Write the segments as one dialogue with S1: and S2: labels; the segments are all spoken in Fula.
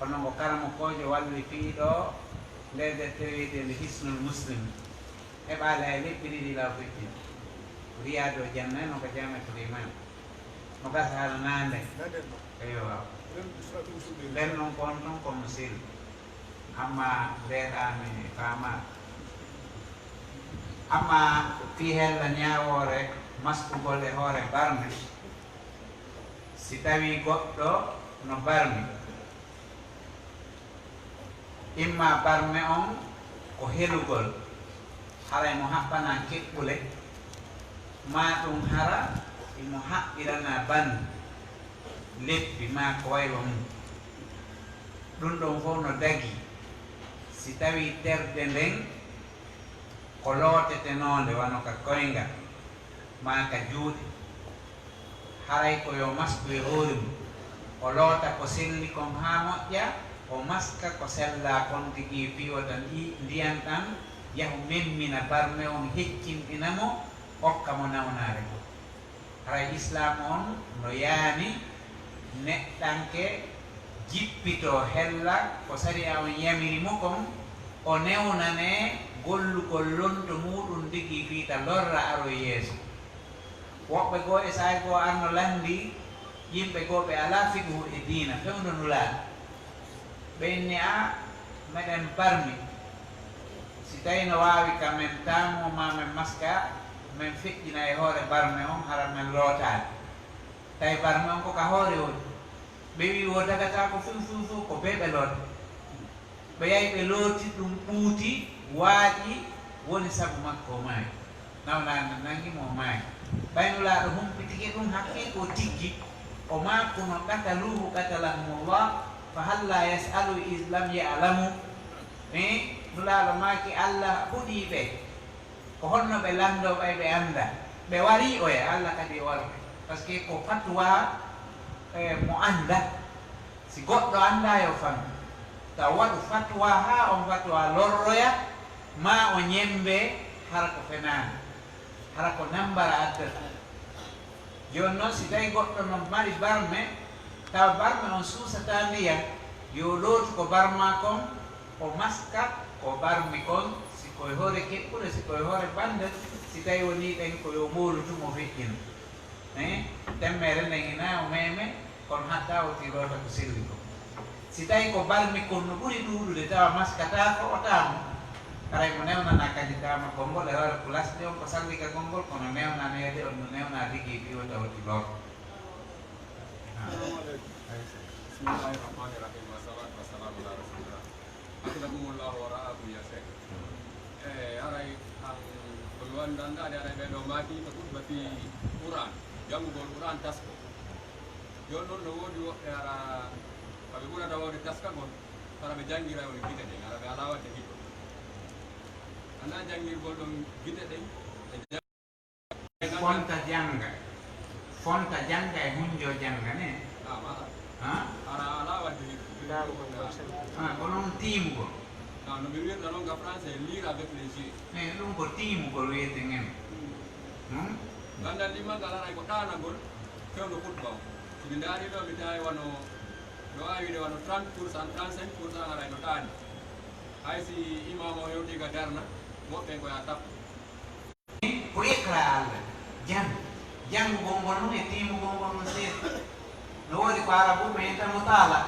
S1: kono ngo karamo kojo walli fiiɗo nder deftere wiyetende hisnul muslim heɓaale ay leɓɓi ɗiɗi law fittin riyado janna no ko jama Souleymane no gasa haala nande eyo waaw nden noon ko on ton ko musil amma mbeɗami fama amma fi hella ñawore maskugol e hoore barme si tawi goɗɗo no barmi imma barme on ko helugol haray mo haɓɓana keɓɓule ma ɗum hara imo haɓɓirana bandu leppi ma ko waylo mum ɗum ɗon fof no dagi si tawi terde nden ko lootetenode wano ka koynga ma ka juuɗe haray ko yo masku e hoore mum o loota ko selli kon ha moƴƴa o maska ko sella kon tigi fiwata ndiyan ɗan yahu memmina barme on heccinɗinamo hokka mo nawnare ko haray islam on no yaani neɗɗanke jippito hella ko sari a on yamirimo kon o newnane gollugol lonto muɗum digi fiita lorra aro yeeso woɓɓe goo e sahay goo arno landi yimɓe goo ɓe ala fiɗu e diina fewndo nulaaɗo ɓe inni a meɗen barmi si tawi no waawi ka men tamo ma men maska men feƴƴina e hoore barme on hara men lootaade tawi barme on ko ka hoore woni ɓe wi wo dagata ko fu ko be ɓe loote ɓe yahi ɓe looti ɗum ɓuuti waaƴi woni sabu makko o maayi nawnande nangimo o maayi ɓaynulaaɗo humpitiki ɗum hakke ko tiggi o maakuno qataluhu qatalahumullah fa halla yasalu islam ya'lamu nulaaɗo maaki allah huɗii ɓe ko honno ɓe lamdo ɓay ɓe annda ɓe warii oya allah kadi e warɓe par ce que ko fatwa mo annda si goɗɗo annda yo fammi taw waɗu fatwa haa on fatwa lorroya ma o ñembe hara ko fenaani hara ko nambara addata jooni noon si tawi goɗɗo no mari barme taw barme on suusata ndiyam yo lootu ko barma kon o maska ko barmi kon si koye hoore keɓɓuɗe si koye hoore bande si tawi woni ɗen ko yo moolutum o feƴƴina temmere nden ina o meme kono hatta o tirota ko selli ko si tawi ko barmi kon no ɓuri ɗuuɗude tawa maskata ko o tamo haray mo newnana kadi tama konngol e hoore ko lasde on ko sallika konngol kono newnanede on no newna ligui fiwo tawti lor
S2: Bismillahirrahmanirrahim. Wassalatu wassalamu ala rasulillah. Akhirahumullah wa ra'akum ya syekh. Haray ang puluhan danda ada bedo mati takut bati Quran. Jamu gol Quran tasko. Jono no wodi wo ara kabe guna da wodi taska gon para be jangira woni kita de ara be alawa de hito. Ana jangir gol dum kita de
S1: fonta janga e hunjo janga ne
S2: ara alawa de hito.
S1: Ko non timugo
S2: No mi wiete non ga français lire avec les yeux.
S1: ɗum ko timugol wiyete ngen
S2: Ganda lima galara ko dana gol fewno futbaw. So mi daari do mi tawi wano do awi de wano 30% 35% ara no tani. Hay si imam o yewti ga darna woɓɓe ko ya tap.
S1: ko ikra allah jangugol ngol noon e timugol ngol no seeɗa no woodi ko arabuɓe yenta mutala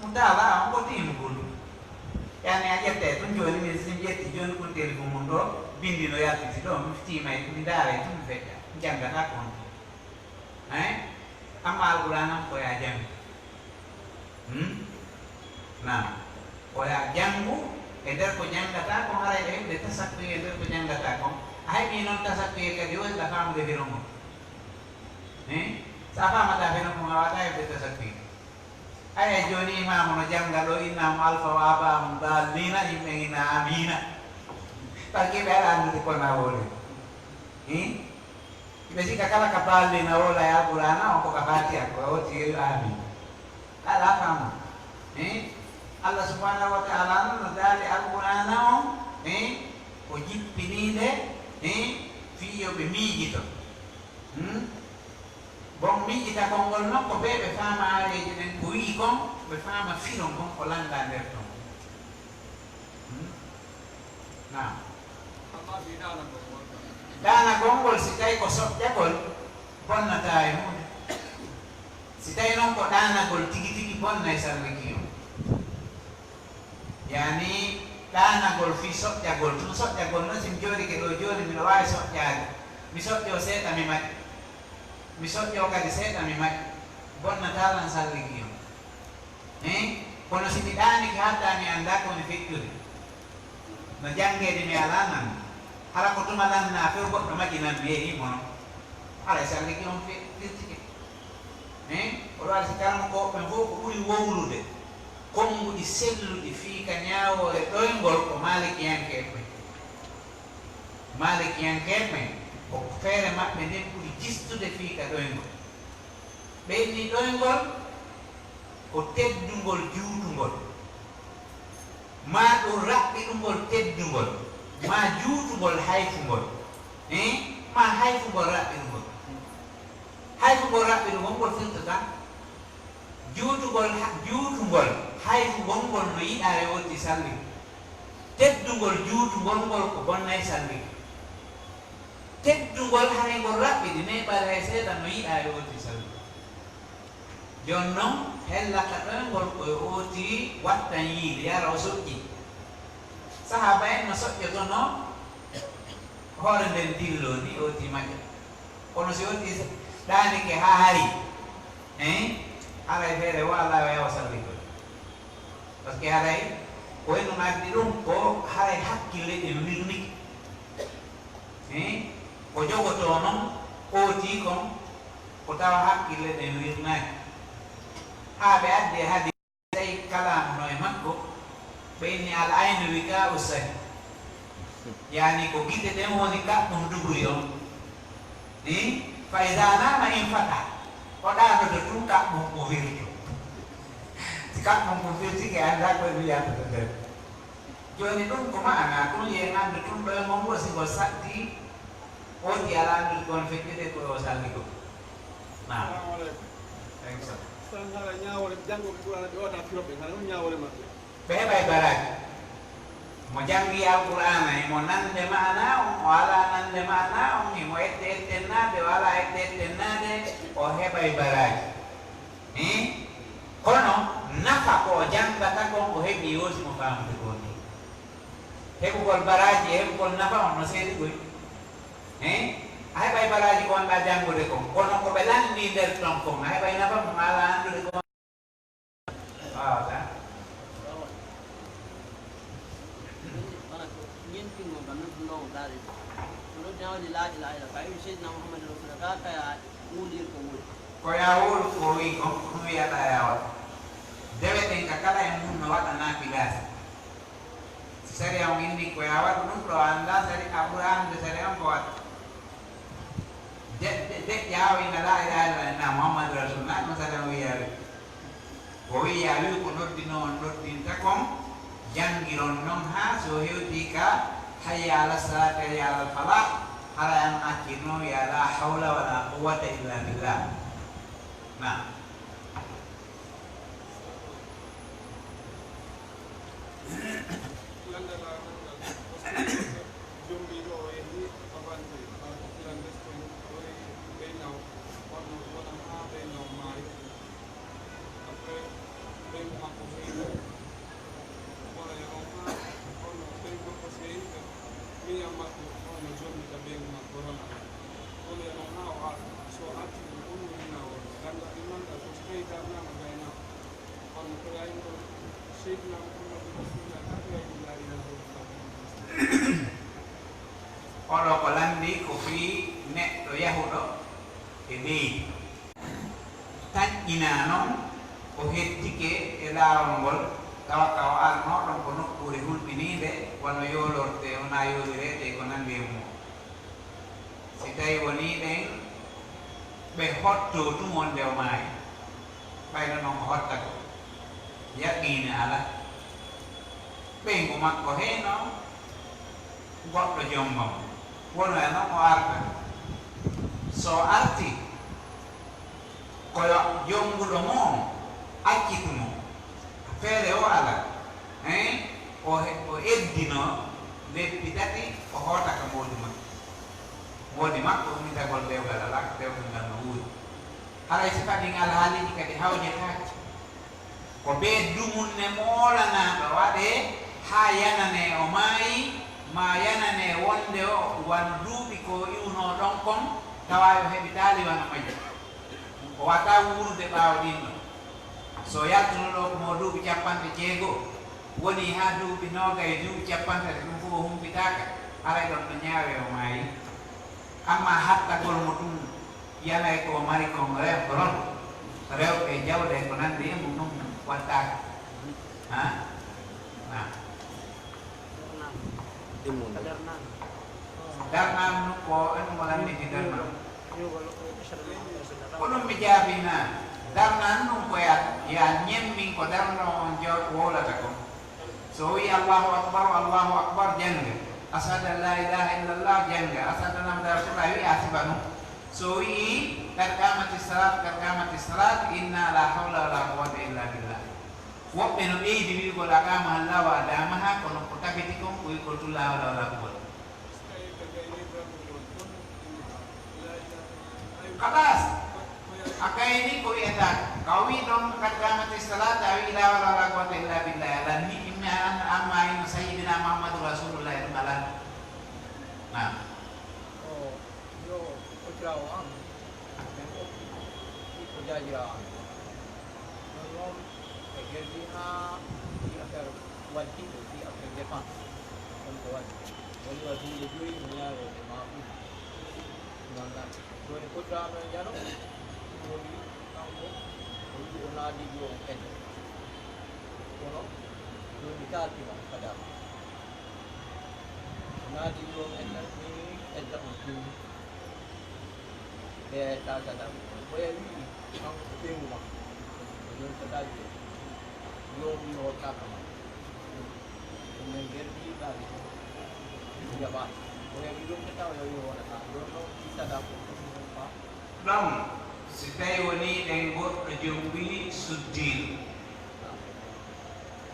S1: on ko timugol yani a ƴette ɗum joni min sin ƴetti joni kon téléphone mum ɗo bindi no yaltiti ɗo mi timay mi daaray tum mi feƴƴa mi janggata ko on amma alquran am ko ya janggu nam o ya janggu e nder ko janggata ko haray ɓe heɓde tasakkuye e nder ko janggata kon a heɓi noon tasakkuye kadi wonɗa famude fero ngo sa famata fero ngo a wata heɓde tasakkuye aya joni imamu no janga ɗo innamo alpha wa abahum dallina yimɓe ina amina par ce que ɓe aɗa andude kona wole ɓe sikka kala ka ballina wola e alqurana on koka fatiha ko woti amin aɗa fama allah subhanahu wa taala no no daali alqurana on ko jippinide fiyoɓe miijito bon miƴƴita konngol makko ɓe ɓe faama aareji ɗen ko wii kon ɓe faama firon kon ko landa nder ton nam
S2: amma fi ɗana ko wonta
S1: dana gongol si tawi ko soƴƴagol bonnata e hunde si tawi noon ko ɗanagol tigi tigi bonna e sarwiki o yani ɗanagol fi soƴƴagol tun soƴƴagol noon sin jooɗike ɗo joni miɗo wawi soƴƴade mi soƴƴo seeɗa mi maƴ mi soƴƴo kadi seeɗa mi maƴ bonnatalan sarwiki o kono si mi ɗaniki hatta mi anda komi feƴƴude no janngede mi ala nan hala ko tuma lanna few goɗɗo maƴi nan mi yehimo noon alay sarwiki on firtike oɗo waɗa si kalmo ko ɓen fof ko ɓuri wowlude konnguɗi selluɗi fii ka ñaawore ɗoyngol ko malikiyankeɓe malikiyankeɓe ko feere maɓɓe nden ɓuri jistude fii ka ɗoyngol ɓeyni ɗoyngol ko teddungol juutungol ma ɗum raɓɓiɗungol teddungol ma juutugol hayfugol ma hayfugol raɓɓiɗungol hayfugol raɓɓiɗungol ngol firtata juutugol hayfugol ngol no yiɗa rewolti salli teddugol juutugol ngol ko bonnay salli teddugol hay ngol raɓɓiɗi neɓal hay seeɗa no yiɗa rewolti salli jon noon hellaka ɗoyngol koye ooti wattan yiide yara o soƴƴi sahaba en no soƴƴotono hoore nden dillo ni ooti maƴa kono si otti ɗanike ha hari haray feere wala yawa sallikol par ce que haray ko henɗum addi ɗum ko haray hakkille ɗe wirniki ko jogoto noon ooti kon ko tawa hakkille ɗe wirnaki ha ɓe addi e hadi tawi kalamuno e makko ɓeyni al aynu wika usahi yani ko guite ɗen woni kaɓɓum duguri on fa ida nama in fata o ɗanoto tun kaɓɓum ko firto si kaɓɓum ko firtike anda koye wiyatoto nder joni ɗum ko maana tun yen andu tun ɗo e mon ngo sigo satti oti ala andude kono feƴƴude koye o salligo nam ɓe heɓay baraji mo jangi alqur'ana emo nande mana on o ala nande mana on emo ette ettennade o ala ette ettennade o heɓay baraji kono nafa ko o jangata kon o heɓi yosi mo famude ko ni heɓugol baraji e heɓugol nafa on no seedi koy a heɓay baraji ko wonɗa jangude kon kono ko ɓe lanni nder ton kon a heɓay nafa mum ala andude ko wawata ko yawol ko wi ko ɗum wiyata yawol deweten ka kala e mum no waɗa nafilasi sari on indi ko ya waɗa ɗum ɗo anda sari a ɓura ande sari on ko waɗa ƴawina la ilaha illallah muhammadu rasulullah no sari on wiyawi ko wi ya wi ko noddino on noddinta kon jangiron noon ha so hewti ka hayya ala salat hayya ala falah hara an akkirno ya la hawla wala quwwata illa billah na oɗo ko landi ko fi neɗɗo yahuɗo e leydi taƴƴina noon o hettike e laawol ngol tawa ka o arnoɗon ko nokkure hulɓinide wono yolorde wona yolirede ko nandi e mum si tawi woni ɗen ɓe hotto tum wonde o maayi ɓayno noon ko hotta ko yaqine ala ɓeygu makko heyno goɗɗo jommam wono e noon o arta so arti koyo yonguɗo mo accitumo feere o ala o eddino leppi tati o hootaka mboodi makko umitagol dewgal ala ko dewgal ngal no wuuri haray si kadin alhaaliji kadi hawñataake ko ɓe dumunne moolanaɗo waɗe ha yanane o maayi ma yanane wonde o wan duuɓi ko iwno ɗon kon tawa yo heɓi taaliwana majjo o wata wuurde ɓaawo ɗin ɗo so yaltuno ɗo komo duuɓi 60 woni ha duuɓi 20 duuɓi 30 ɗum fof o humpitaka aray ɗon ɗo ñaawe o maayi amma hattagol mo ɗum yanay ko mari kon rewɓe rewɓe jawɗe ko nandi e mum ɗum wattaka darnam nu ko en mo landiti darnam ko ɗum mi jaabina darnan ɗum ko ya ñemmin ko darno on wolata ko so wi allahu akbar janga ashhadu an la ilaha illallah janga ashhadu anna muhammadan rasulullah wi asibanu so wi kad qamati salat inna la hawla wala quwwata illa billah woɓɓe no ɓeydi wiigol aqama allah wa adamaha kono ko tabiti kon wiigol tu la hawla wala quwwata kalas akayni ko wiyata ka wi ɗon kad qamati salat a wi la hawla wala quwwata illa billah ala ni imme amma ino sayyidina muhammadu rasulullah ɗum ala nam ɗon si tawi woni ɗen goɗɗo jombi suddiɗo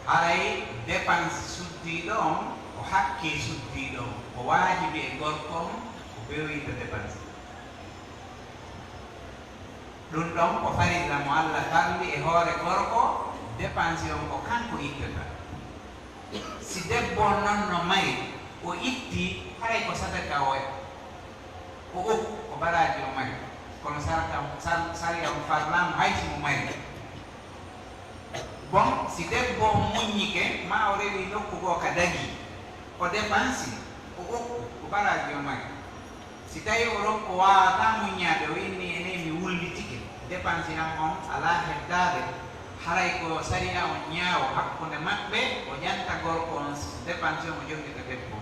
S1: haray dépense suddiɗo on ko hakke suddiɗo on ko waajibi e gorko on ko bewita dépense ɗum ɗon ko farilla mo allah talli e hoore gorko dépense on ko kanko ittata si debbo noon no mari o itti haray ko sadaka o o ko baraji o mari kono sariya o parlama hayti mo mari bon si debbo muññike ma o rewi nokkugo ka dagi o dépense o ko baraji o mari si tawi o ronko wawata muññade o inni ene mi wullitike dépense am on ala heddade haray ko sariya o ñaawo hakkunde maɓɓe o ƴanta gorko on dépense o mo jogdita debbo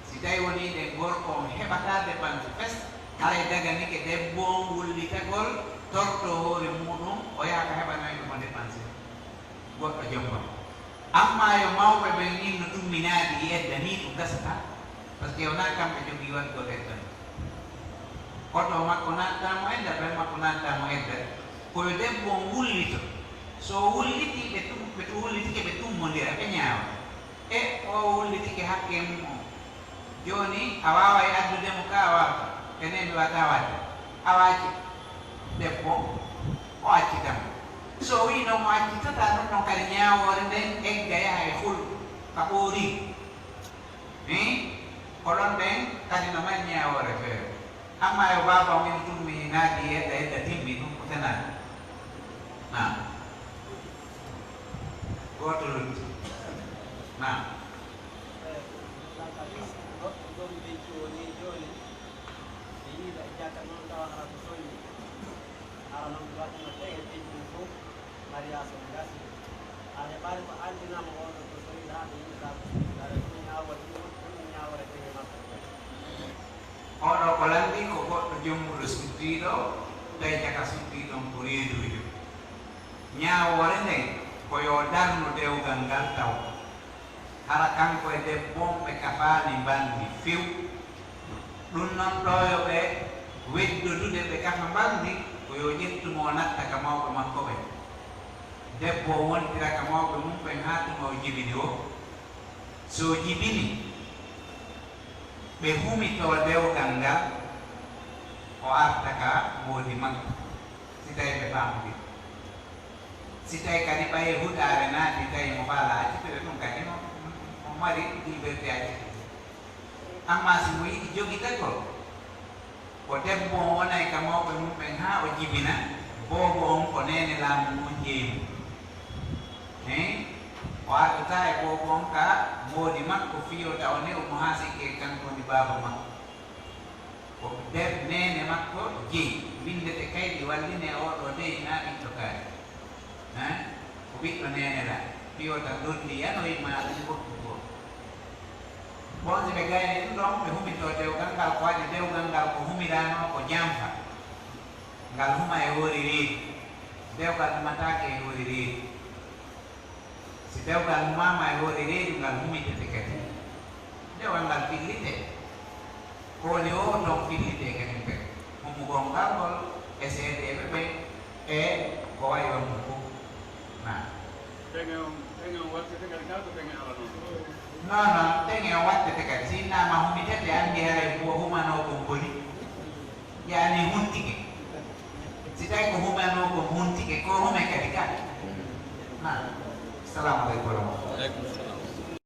S1: si tawi woni ɗe gorko on heɓata dépense fes haray daganike debbo on wullitagol torto hoore muɗum o yaha ka heɓanoyɗo mo dépense goɗɗo jomba amma yo mawɓe ɓen inno ɗumminaɗi yedda ni ɗum gasata par ce que wona kamɓe jogui waɗgol eddan oɗo makko nattamo edda ɓen makko nattamo edda koyo debbo on wullito so wulliti ɓe wullitike ɓe tummodira ɓe ñaawa e o wullitike hakke mum o joni a wawa e addudemo ka a wawata ene mi wata wadde a wacci debbo o accitamo so wi noon mo accitata ɗum ɗon kadi ñawore nden egga yaha e hul ka ɓoori ko ɗon ɓen kadi no mari ñawore feere amma yo baba min tummi naadi edda timmi ɗum ko tenani nam goto lutti nam oɗo ko landi ko goɗɗo jommuɗo suddiɗo tawi caka suddiɗon ko reedujo ñawore nden ko yo darnu dewgal ngal taw hara kanko e debbon ɓe kafani bandi few ɗum noon ɗo yo ɓe weddodude ɓe kafa bandi ko yo ƴettumo natta ka mawɓe makko ɓe debbo wontira ka mawɓe mum ɓen ha tuma o jibini o so jibini ɓe humito dewgal ngal o arta ka woodi makko si tawi ɓe famodiri si tawi kadi ɓaye huɗare naati tawi mo faala accitire ɗum kadi mo mari liberté accitire amma si mo yiɗi jogitagol ko debbo o wonay ka mawɓe mum ɓen ha o jibina boobo on ko nene laamu mum ƴeewi o artata e boobo on ka moodi makko fiyota o newmo ha sikke kanko woni baaba makko ko nene makko jeeyi windete kayɗi walline oɗo dey na ɓiɗɗo kaari ko ɓiɗɗo nene la fiyota donndi yanoyima ɗum gottu goo bon si ɓe gayni ɗum ɗon ɓe humito dewgal ngal ko waɗi dewgal ngal ko humirano ko jamfa ngal huma e hoori reedu dewgal humatake e hoori reedu si dewgal humama e hoori reedu ngal humitete kadi dewgal ngal fillite ko woni o ɗon fillite kadi kadi humugol ngal ngol e seedeɓe ɓe e ko wayi on ko fof na
S2: peŋe on wattete kadi kala ko peŋe ala noon
S1: non teŋe o wattete kadi si innama humitete andi haray ko humano ko boni yani huntike si tawi ko humano ko huntike ko hume kadi ka na assalamu aleykum wa rahmatullah